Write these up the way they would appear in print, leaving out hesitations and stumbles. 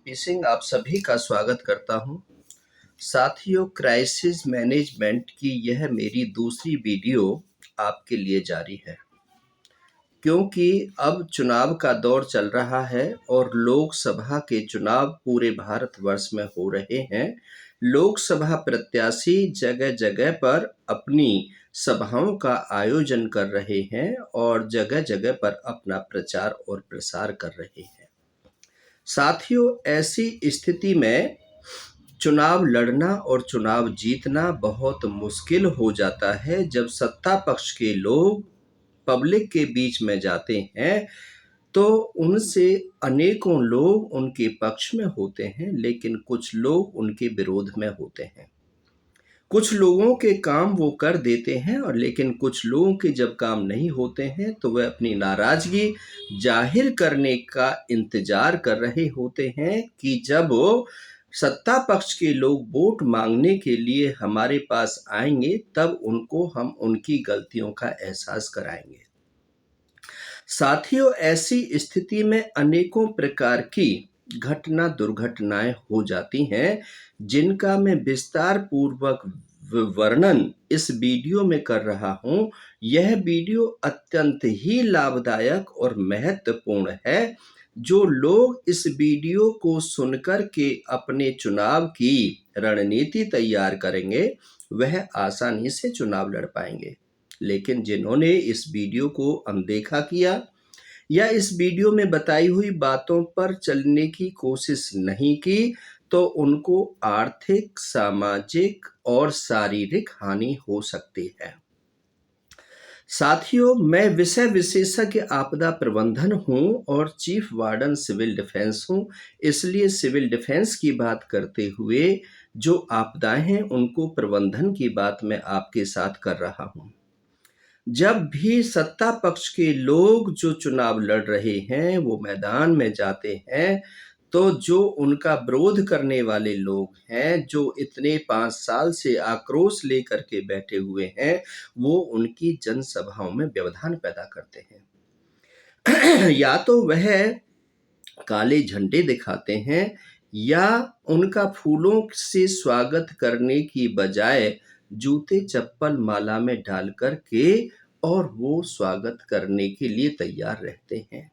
सिंह आप सभी का स्वागत करता हूं। साथियों, क्राइसिस मैनेजमेंट की यह मेरी दूसरी वीडियो आपके लिए जारी है, क्योंकि अब चुनाव का दौर चल रहा है और लोकसभा के चुनाव पूरे भारतवर्ष में हो रहे हैं। लोकसभा प्रत्याशी जगह-जगह पर अपनी सभाओं का आयोजन कर रहे हैं और जगह-जगह पर अपना प्रचार और प्रसार कर रहे हैं। साथियों, ऐसी स्थिति में चुनाव लड़ना और चुनाव जीतना बहुत मुश्किल हो जाता है जब सत्ता पक्ष के लोग पब्लिक के बीच में जाते हैं, तो उनसे अनेकों लोग उनके पक्ष में होते हैं, लेकिन कुछ लोग उनके विरोध में होते हैं। कुछ लोगों के काम वो कर देते हैं और लेकिन कुछ लोगों के जब काम नहीं होते हैं तो वे अपनी नाराज़गी ज़ाहिर करने का इंतज़ार कर रहे होते हैं कि जब वो सत्ता पक्ष के लोग वोट मांगने के लिए हमारे पास आएंगे, तब उनको हम उनकी गलतियों का एहसास कराएंगे। साथियों, ऐसी स्थिति में अनेकों प्रकार की दुर्घटनाएं हो जाती हैं, जिनका मैं विस्तार पूर्वक वर्णन इस वीडियो में कर रहा हूं। यह वीडियो अत्यंत ही लाभदायक और महत्वपूर्ण है। जो लोग इस वीडियो को सुनकर के अपने चुनाव की रणनीति तैयार करेंगे, वह आसानी से चुनाव लड़ पाएंगे। लेकिन जिन्होंने इस वीडियो को अनदेखा किया या इस वीडियो में बताई हुई बातों पर चलने की कोशिश नहीं की, तो उनको आर्थिक, सामाजिक और शारीरिक हानि हो सकती है। साथियों, मैं विषय विशेषज्ञ आपदा प्रबंधन हूं और चीफ वार्डन सिविल डिफेंस हूं। इसलिए सिविल डिफेंस की बात करते हुए जो आपदाएं हैं, उनको प्रबंधन की बात मैं आपके साथ कर रहा हूं। जब भी सत्ता पक्ष के लोग जो चुनाव लड़ रहे हैं वो मैदान में जाते हैं, तो जो उनका विरोध करने वाले लोग हैं, जो इतने 5 साल से आक्रोश लेकर के बैठे हुए हैं, वो उनकी जनसभाओं में व्यवधान पैदा करते हैं। या तो वह काले झंडे दिखाते हैं या उनका फूलों से स्वागत करने की बजाय जूते चप्पल माला में डाल कर के और वो स्वागत करने के लिए तैयार रहते हैं।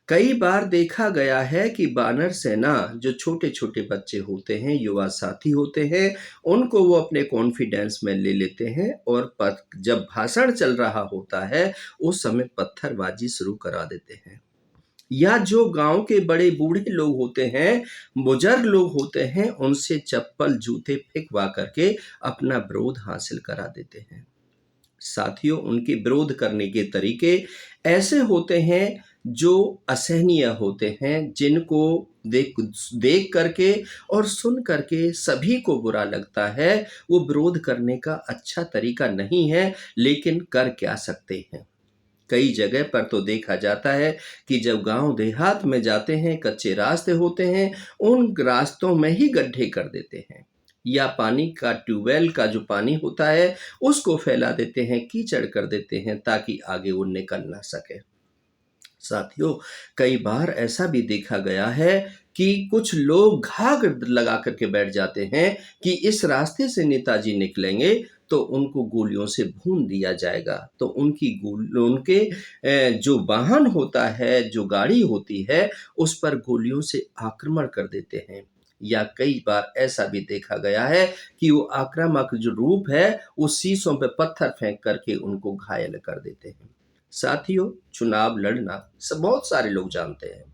कई बार देखा गया है कि वानर सेना जो छोटे-छोटे बच्चे होते हैं, युवा साथी होते हैं, उनको वो अपने कॉन्फिडेंस में ले लेते हैं और जब भाषण चल रहा होता है, उस समय पत्थरबाजी शुरू करा देते हैं। या जो गांव के बड़े बूढ़े लोग होते हैं, बुजुर्ग लोग होते हैं, उनसे चप्पल जूते फेंकवा करके अपना विरोध हासिल करा देते हैं। साथियों, उनके विरोध करने के तरीके ऐसे होते हैं जो असहनीय होते हैं, जिनको देख करके और सुन करके सभी को बुरा लगता है। वो विरोध करने का अच्छा तरीका नहीं है, लेकिन कर क्या सकते हैं। कई जगह पर तो देखा जाता है कि जब गांव देहात में जाते हैं, कच्चे रास्ते होते हैं, उन रास्तों में ही गड्ढे कर देते हैं या पानी का ट्यूबवेल का जो पानी होता है उसको फैला देते हैं, कीचड़ कर देते हैं ताकि आगे वो निकल ना सके। साथियों, कई बार ऐसा भी देखा गया है कि कुछ लोग घाघ लगा करके बैठ जाते हैं कि इस रास्ते से नेताजी निकलेंगे तो उनको गोलियों से भून दिया जाएगा। तो उनके जो वाहन होता है, जो गाड़ी होती है, उस पर गोलियों से आक्रमण कर देते हैं। या कई बार ऐसा भी देखा गया है कि वो आक्रामक जो रूप है, वो शीशों पे पत्थर फेंक करके उनको घायल कर देते हैं। साथियों, चुनाव लड़ना बहुत सारे लोग जानते हैं।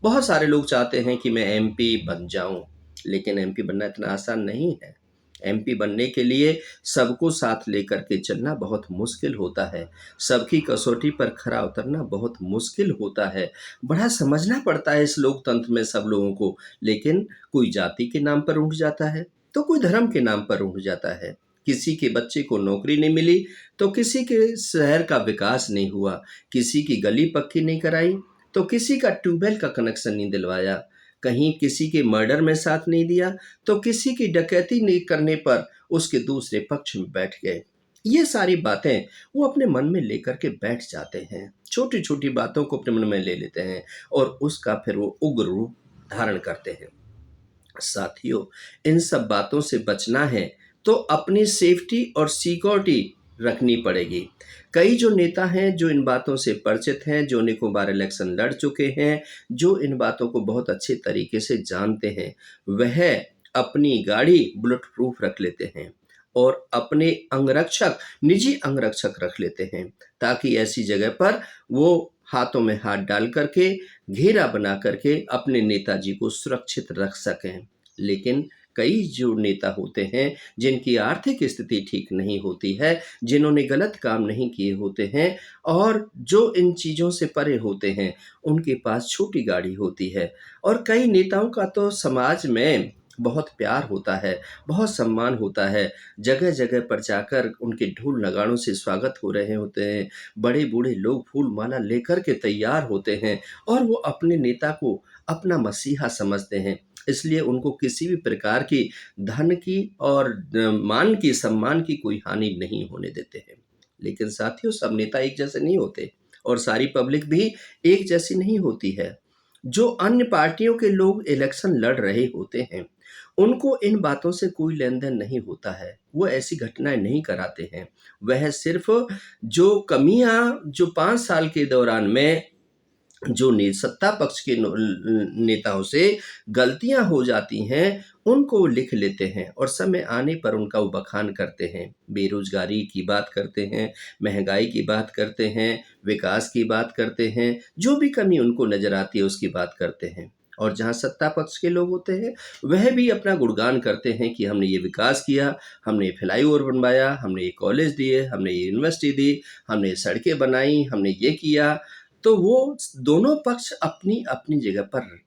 बहुत सारे लोग चाहते हैं कि मैं एमपी बन जाऊं, लेकिन एमपी बनना इतना आसान नहीं है। एमपी बनने के लिए सबको साथ लेकर के चलना बहुत मुश्किल होता है। सबकी कसौटी पर खरा उतरना बहुत मुश्किल होता है। बड़ा समझना पड़ता है इस लोकतंत्र में सब लोगों को। लेकिन कोई जाति के नाम पर उठ जाता है, तो कोई धर्म के नाम पर उठ जाता है। किसी के बच्चे को नौकरी नहीं मिली, तो किसी के शहर का विकास नहीं हुआ। किसी की गली पक्की नहीं कराई, तो किसी का ट्यूबवेल का कनेक्शन नहीं दिलवाया। कहीं किसी के मर्डर में साथ नहीं दिया, तो किसी की डकैती नहीं करने पर उसके दूसरे पक्ष में बैठ गए। ये सारी बातें वो अपने मन में लेकर के बैठ जाते हैं। छोटी-छोटी बातों को अपने मन में ले लेते हैं और उसका फिर वो उग्र रूप धारण करते हैं। साथियों, इन सब बातों से बचना है तो अपनी सेफ्टी और सिक्योरिटी रखनी पड़ेगी। कई जो नेता हैं जो इन बातों से परिचित हैं, जो अनेकों बार इलेक्शन लड़ चुके हैं, जो इन बातों को बहुत अच्छे तरीके से जानते हैं, वह अपनी गाड़ी बुलेट प्रूफ रख लेते हैं और अपने अंगरक्षक, निजी अंगरक्षक रख लेते हैं, ताकि ऐसी जगह पर वो हाथों में हाथ डाल करके, घेरा बना करके अपने नेताजी को सुरक्षित रख सकें। लेकिन कई जो नेता होते हैं, जिनकी आर्थिक स्थिति ठीक नहीं होती है, जिन्होंने गलत काम नहीं किए होते हैं और जो इन चीज़ों से परे होते हैं, उनके पास छोटी गाड़ी होती है। और कई नेताओं का तो समाज में बहुत प्यार होता है, बहुत सम्मान होता है। जगह-जगह पर जाकर उनके ढोल नगाड़ों से स्वागत हो रहे होते हैं। बड़े-बूढ़े लोग फूल-माला लेकर के तैयार होते हैं और वो अपने नेता को अपना मसीहा समझते हैं। इसलिए उनको किसी भी प्रकार की धन की और मान की, सम्मान की कोई हानि नहीं होने देते हैं। लेकिन साथियों, सब नेता एक जैसे नहीं होते और सारी पब्लिक भी एक जैसी नहीं होती है। जो अन्य पार्टियों के लोग इलेक्शन लड़ रहे होते हैं, उनको इन बातों से कोई लेन-देन नहीं होता है। वो ऐसी घटनाएँ नहीं कराते हैं। वह सिर्फ़ जो कमियाँ जो 5 साल के दौरान में जो सत्ता पक्ष के नेताओं से गलतियां हो जाती हैं, उनको वो लिख लेते हैं और समय आने पर उनका वो बखान करते हैं। बेरोजगारी की बात करते हैं, महंगाई की बात करते हैं, विकास की बात करते हैं, जो भी कमी उनको नजर आती है उसकी बात करते हैं। और जहाँ सत्ता पक्ष के लोग होते हैं, वह भी अपना गुणगान करते हैं कि हमने ये विकास किया, हमने ये फ्लाईओवर बनवाया, हमने ये कॉलेज दिए, हमने ये यूनिवर्सिटी दी, हमने ये सड़कें बनाई, हमने ये किया। तो वो दोनों पक्ष अपनी-अपनी जगह पर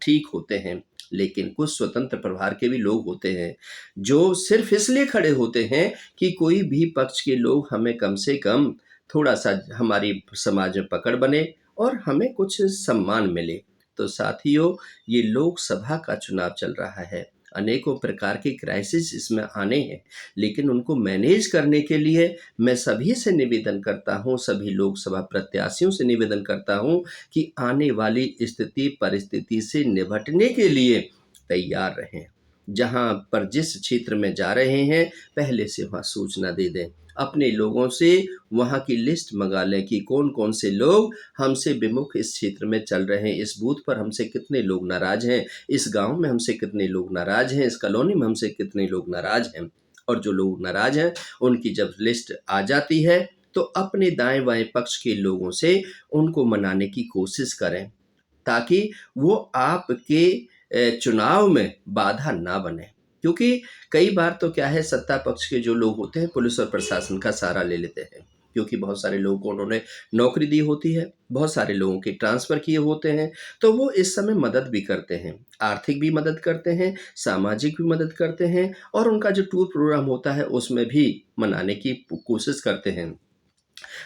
ठीक होते हैं, लेकिन कुछ स्वतंत्र प्रभार के भी लोग होते हैं, जो सिर्फ़ इसलिए खड़े होते हैं कि कोई भी पक्ष के लोग हमें कम से कम थोड़ा-सा हमारी समाज में पकड़ बने और हमें कुछ सम्मान मिले। तो साथियों, ये लोकसभा का चुनाव चल रहा है। अनेकों प्रकार के क्राइसिस इसमें आने हैं, लेकिन उनको मैनेज करने के लिए मैं सभी से निवेदन करता हूँ, सभी लोकसभा प्रत्याशियों से निवेदन करता हूँ कि आने वाली स्थिति परिस्थिति से निपटने के लिए तैयार रहें। जहाँ पर जिस क्षेत्र में जा रहे हैं, पहले से वहाँ सूचना दे दें। अपने लोगों से वहाँ की लिस्ट मँगा लें कि कौन-कौन से लोग हमसे विमुख इस क्षेत्र में चल रहे हैं, इस बूथ पर हमसे कितने लोग नाराज़ हैं, इस गाँव में हमसे कितने लोग नाराज़ हैं, इस कॉलोनी में हमसे कितने लोग नाराज़ हैं। और जो लोग नाराज़ हैं, उनकी जब लिस्ट आ जाती है, तो अपने दाएँ-बाएँ पक्ष के लोगों से उनको मनाने की कोशिश करें, ताकि वो आपके चुनाव में बाधा ना बने। क्योंकि कई बार तो क्या है, सत्ता पक्ष के जो लोग होते हैं, पुलिस और प्रशासन का सहारा ले लेते हैं, क्योंकि बहुत सारे लोगों को उन्होंने नौकरी दी होती है, बहुत सारे लोगों के ट्रांसफ़र किए होते हैं, तो वो इस समय मदद भी करते हैं, आर्थिक भी मदद करते हैं, सामाजिक भी मदद करते हैं और उनका जो टूर प्रोग्राम होता है, उसमें भी मनाने की कोशिश करते हैं।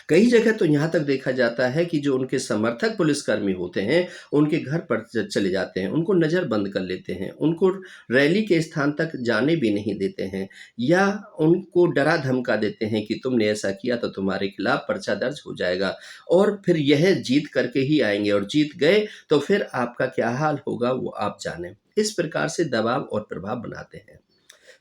कई जगह तो यहाँ तक देखा जाता है कि जो उनके समर्थक पुलिसकर्मी होते हैं, उनके घर पर चले जाते हैं, उनको नज़रबंद कर लेते हैं, उनको रैली के स्थान तक जाने भी नहीं देते हैं या उनको डरा-धमका देते हैं कि तुमने ऐसा किया तो तुम्हारे खिलाफ पर्चा दर्ज हो जाएगा और फिर यह जीत करके ही आएँगे और जीत गए तो फिर आपका क्या हाल होगा वो आप जानें। इस प्रकार से दबाव और प्रभाव बनाते हैं।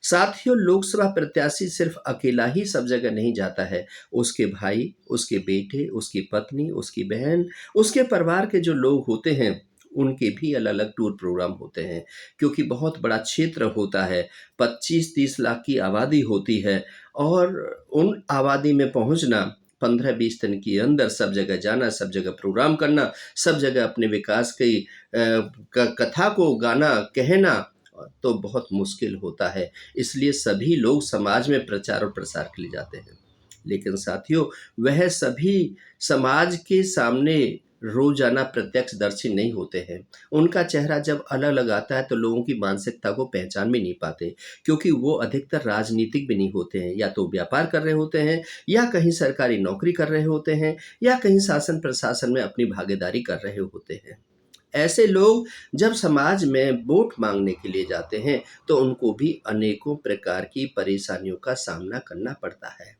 साथियों, लोकसभा प्रत्याशी सिर्फ अकेला ही सब जगह नहीं जाता है। उसके भाई, उसके बेटे, उसकी पत्नी, उसकी बहन, उसके परिवार के जो लोग होते हैं, उनके भी अलग-अलग टूर प्रोग्राम होते हैं। क्योंकि बहुत बड़ा क्षेत्र होता है, 25-30 लाख की आबादी होती है और उन आबादी में पहुँचना 15-20 दिन के अंदर सब जगह जाना, सब जगह प्रोग्राम करना, सब जगह अपने विकास की कथा को गाना, कहना तो बहुत मुश्किल होता है। इसलिए सभी लोग समाज में प्रचार और प्रसार के लिए जाते हैं। लेकिन साथियों, वह सभी समाज के सामने रोज़ाना प्रत्यक्षदर्शी नहीं होते हैं। उनका चेहरा जब अलग-अलग आता है तो लोगों की मानसिकता को पहचान भी नहीं पाते, क्योंकि वो अधिकतर राजनीतिक भी नहीं होते हैं। या तो व्यापार कर रहे होते हैं, या कहीं सरकारी नौकरी कर रहे होते हैं, या कहीं शासन प्रशासन में अपनी भागीदारी कर रहे होते हैं। ऐसे लोग जब समाज में वोट मांगने के लिए जाते हैं, तो उनको भी अनेकों प्रकार की परेशानियों का सामना करना पड़ता है।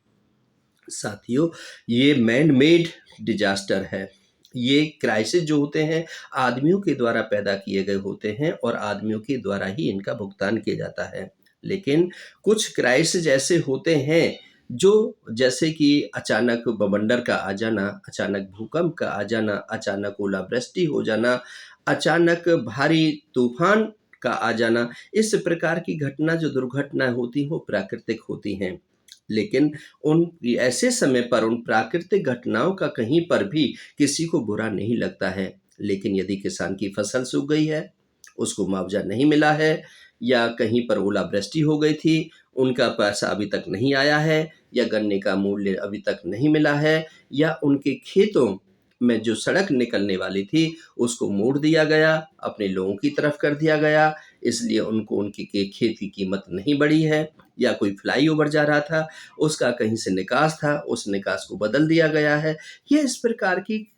साथियों, ये मैन मेड डिजास्टर है। ये क्राइसिस जो होते हैं आदमियों के द्वारा पैदा किए गए होते हैं और आदमियों के द्वारा ही इनका भुगतान किया जाता है। लेकिन कुछ क्राइसिस ऐसे होते हैं जो जैसे कि अचानक बवंडर का आ जाना, अचानक भूकंप का आ जाना, अचानक ओलावृष्टि हो जाना, अचानक भारी तूफान का आ जाना, इस प्रकार की घटना जो दुर्घटना होती हैं वो प्राकृतिक होती हैं। लेकिन उन ऐसे समय पर उन प्राकृतिक घटनाओं का कहीं पर भी किसी को बुरा नहीं लगता है। लेकिन यदि किसान की फसल सूख गई है, उसको मुआवज़ा नहीं मिला है या कहीं पर ओलावृष्टि हो गई थी, उनका पैसा अभी तक नहीं आया है या गन्ने का मूल्य अभी तक नहीं मिला है या उनके खेतों में जो सड़क निकलने वाली थी, उसको मोड़ दिया गया, अपने लोगों की तरफ कर दिया गया, इसलिए उनको उनके खेत की कीमत नहीं बढ़ी है या कोई फ्लाईओवर जा रहा था, उसका कहीं से निकास था, उस निकास को बदल दिया गया है। ये इस प्रकार की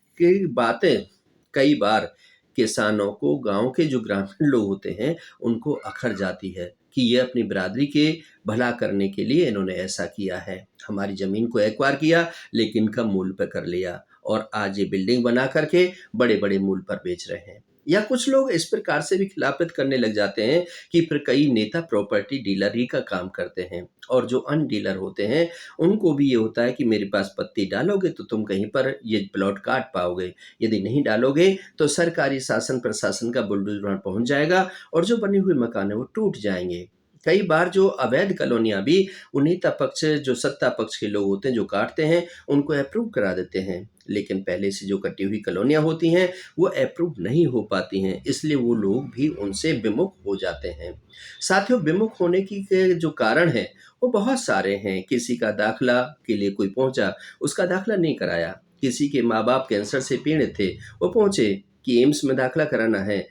बातें कई बार किसानों को गाँव के जो ग्रामीण लोग होते हैं, उनको अखर जाती है कि ये अपनी बिरादरी के भला करने के लिए इन्होंने ऐसा किया है। हमारी ज़मीन को एक्वायर किया, लेकिन कम मूल्य पे कर लिया और आज ये बिल्डिंग बना कर के बड़े-बड़े मूल्य पर बेच रहे हैं। या कुछ लोग इस प्रकार से भी खिलाफत करने लग जाते हैं कि फिर कई नेता प्रॉपर्टी डीलर ही का काम करते हैं और जो अन्य डीलर होते हैं, उनको भी ये होता है कि मेरे पास पत्ती डालोगे तो तुम कहीं पर ये प्लॉट काट पाओगे, यदि नहीं डालोगे तो सरकारी शासन प्रशासन का बुलडोज़र वहाँ पहुँच जाएगा और जो बने हुए मकान हैं वो टूट जाएँगे। कई बार जो अवैध कॉलोनियाँ भी नेता पक्ष जो सत्ता पक्ष के लोग होते हैं जो काटते हैं, उनको अप्रूव करा देते हैं। लेकिन पहले से जो कटी हुई कॉलोनियाँ होती हैं, वो अप्रूव नहीं हो पाती हैं, इसलिए वो लोग भी उनसे विमुख हो जाते हैं। साथियों, विमुख होने की के जो कारण हैं, वो बहुत सारे हैं। किसी का दाखिला के लिए कोई पहुँचा, उसका दाखिला नहीं कराया। किसी के माँ-बाप कैंसर से पीड़ित थे, वो पहुँचे कि एम्स में दाखिला कराना है,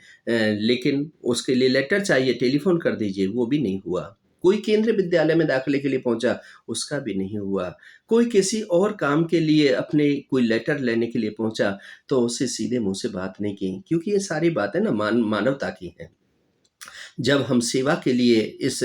लेकिन उसके लिए लेटर चाहिए, टेलीफ़ोन कर दीजिए, वो भी नहीं हुआ। कोई केंद्रीय विद्यालय में दाखिले के लिए पहुँचा, उसका भी नहीं हुआ। कोई किसी और काम के लिए अपने कोई लेटर लेने के लिए पहुँचा, तो उससे सीधे मुँह से बात नहीं की, क्योंकि ये सारी बातें ना मानवता की हैं। जब हम सेवा के लिए इस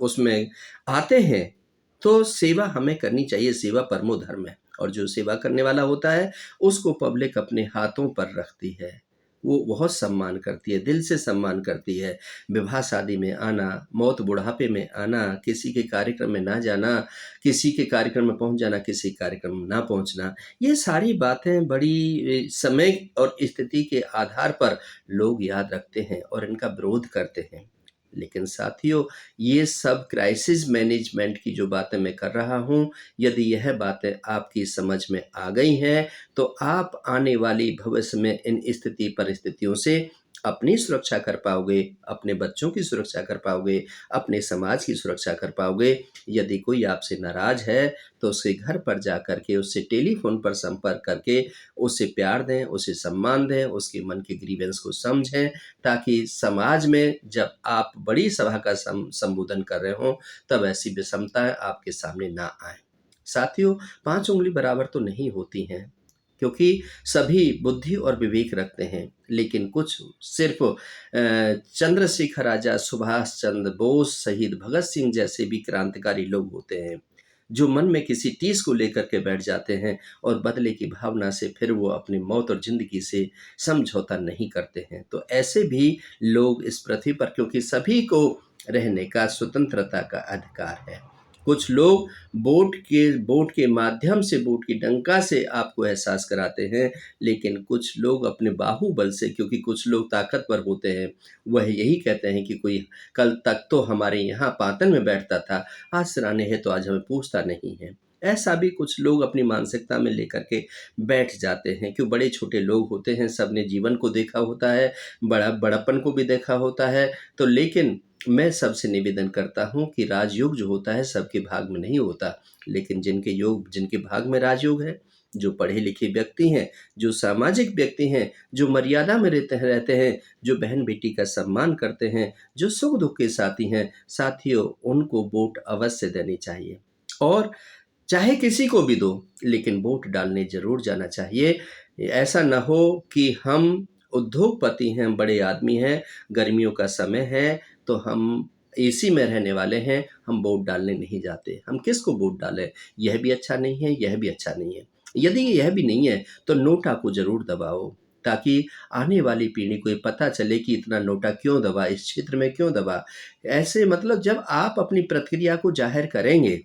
उसमें आते हैं, तो सेवा हमें करनी चाहिए, सेवा परमो धर्म है और जो सेवा करने वाला होता है, उसको पब्लिक अपने हाथों पर रखती है। वो बहुत सम्मान करती है, दिल से सम्मान करती है। विवाह-शादी में आना, मौत बुढ़ापे में आना, किसी के कार्यक्रम में ना जाना, किसी के कार्यक्रम में पहुँच जाना, किसी कार्यक्रम में ना पहुँचना, ये सारी बातें बड़ी समय और स्थिति के आधार पर लोग याद रखते हैं और इनका विरोध करते हैं। लेकिन साथियों, ये सब क्राइसिस मैनेजमेंट की जो बातें मैं कर रहा हूँ, यदि यह बातें आपकी समझ में आ गई हैं, तो आप आने वाली भविष्य में इन स्थिति परिस्थितियों से अपनी सुरक्षा कर पाओगे, अपने बच्चों की सुरक्षा कर पाओगे, अपने समाज की सुरक्षा कर पाओगे। यदि कोई आपसे नाराज़ है, तो उसके घर पर जा कर के उससे टेलीफ़ोन पर संपर्क करके उसे प्यार दें, उसे सम्मान दें, उसके मन के ग्रीवेंस को समझें, ताकि समाज में जब आप बड़ी सभा का संबोधन कर रहे हों, तब ऐसी विषमताएँ आपके सामने ना आएँ। साथियों, 5 उँगली बराबर तो नहीं होती हैं, क्योंकि सभी बुद्धि और विवेक रखते हैं, लेकिन कुछ सिर्फ़ चंद्रशेखर आज़ाद, सुभाष चंद्र बोस, शहीद भगत सिंह जैसे भी क्रांतिकारी लोग होते हैं, जो मन में किसी टीस को लेकर के बैठ जाते हैं और बदले की भावना से फिर वो अपनी मौत और ज़िंदगी से समझौता नहीं करते हैं। तो ऐसे भी लोग इस पृथ्वी पर, क्योंकि सभी को रहने का स्वतंत्रता का अधिकार है। कुछ लोग वोट के माध्यम से, वोट की डंका से आपको एहसास कराते हैं, लेकिन कुछ लोग अपने बाहुबल से, क्योंकि कुछ लोग ताकतवर होते हैं, वह यही कहते हैं कि कोई कल तक तो हमारे यहाँ पातन में बैठता था, आज सिराने हैं तो आज हमें पूछता नहीं है। ऐसा भी कुछ लोग अपनी मानसिकता में लेकर के बैठ जाते हैं। क्यों, बड़े-छोटे लोग होते हैं, सबने जीवन को देखा होता है, बड़प्पन को भी देखा होता है, तो लेकिन मैं सबसे निवेदन करता हूँ कि राजयोग जो होता है सबके भाग में नहीं होता, लेकिन जिनके भाग में राजयोग है, जो पढ़े-लिखे व्यक्ति हैं, जो सामाजिक व्यक्ति हैं, जो मर्यादा में रहते हैं, जो बहन-बेटी का सम्मान करते हैं, जो सुख-दुःख के साथी हैं, साथियों, उनको वोट अवश्य देनी चाहिए और चाहे किसी को भी दो, लेकिन वोट डालने ज़रूर जाना चाहिए। ऐसा ना हो कि हम उद्योगपति हैं, बड़े आदमी हैं, गर्मियों का समय है, तो हम एसी में रहने वाले हैं, हम वोट डालने नहीं जाते। हम किसको वोट डालें? यह भी अच्छा नहीं है, यह भी अच्छा नहीं है। यदि यह भी नहीं है, तो नोटा को ज़रूर दबाओ, ताकि आने वाली पीढ़ी को ये पता चले कि इतना नोटा क्यों दबा, इस क्षेत्र में क्यों दबा। ऐसे मतलब जब आप अपनी प्रतिक्रिया को ज़ाहिर करेंगे,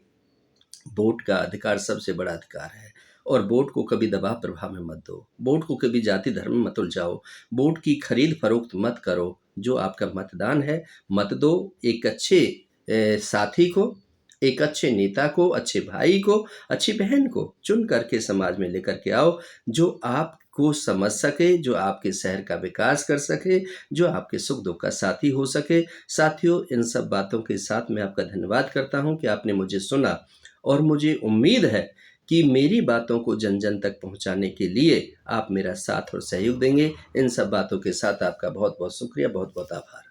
वोट का अधिकार सबसे बड़ा अधिकार है और वोट को कभी दबाव प्रभाव में मत दो। वोट को कभी जाति धर्म में मत उलझाओ। वोट की खरीद फरोख्त मत करो। जो आपका मतदान है, मत दो एक अच्छे साथी को, एक अच्छे नेता को, अच्छे भाई को, अच्छी बहन को चुन करके समाज में लेकर के आओ, जो आपको समझ सके, जो आपके शहर का विकास कर सके, जो आपके सुख दुख का साथी हो सके। साथियों, इन सब बातों के साथ मैं आपका धन्यवाद करता हूँ कि आपने मुझे सुना और मुझे उम्मीद है कि मेरी बातों को जन-जन तक पहुँचाने के लिए आप मेरा साथ और सहयोग देंगे। इन सब बातों के साथ आपका बहुत-बहुत शुक्रिया, बहुत-बहुत आभार।